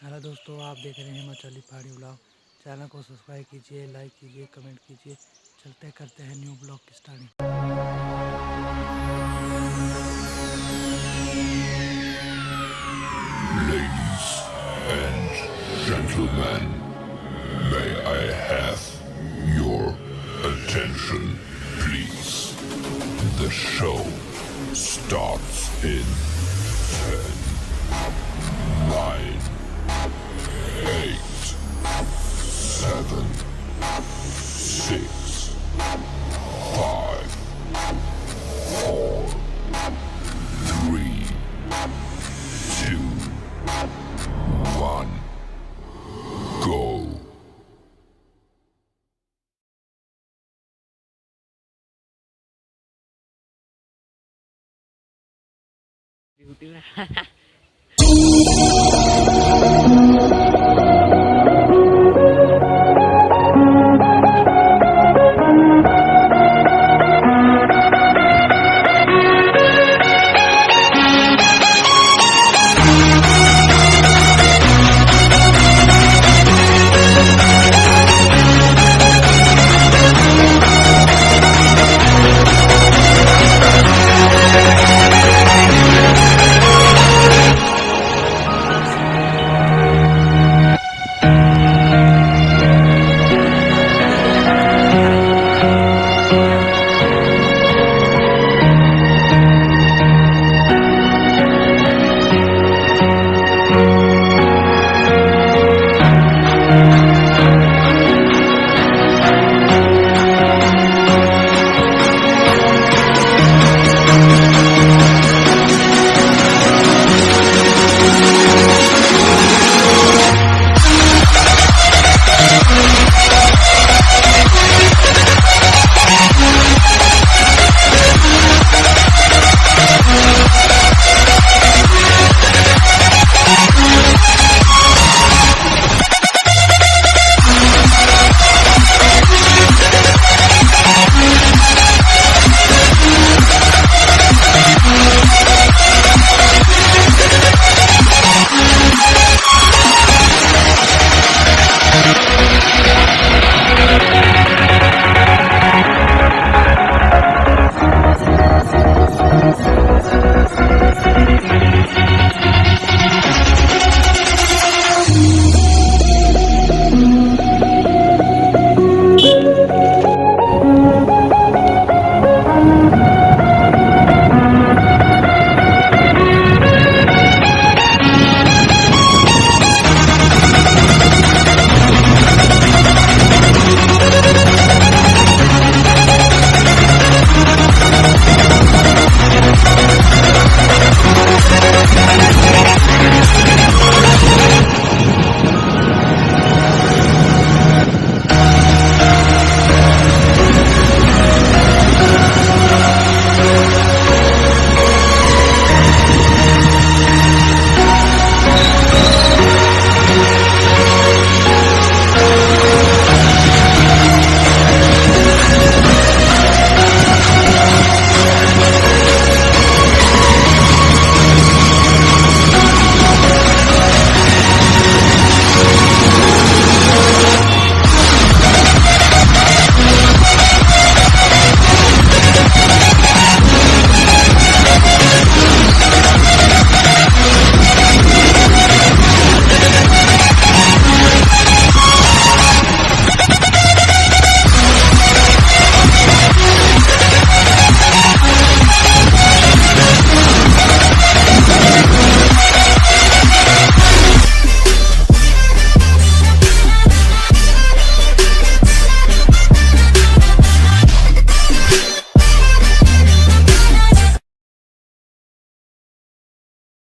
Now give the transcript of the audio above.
Hello दोस्तों, आप देख रहे हैं हिमाचली पहाड़ी ब्लॉग। चैनल को सब्सक्राइब कीजिए, लाइक कीजिए, कमेंट कीजिए। चलते करते हैं न्यू ब्लॉग की starting. Ladies and gentlemen, may I have your attention, please? The show starts in 10, 9, 8, 7, 6, 5, 4, 3, 2, 1, go.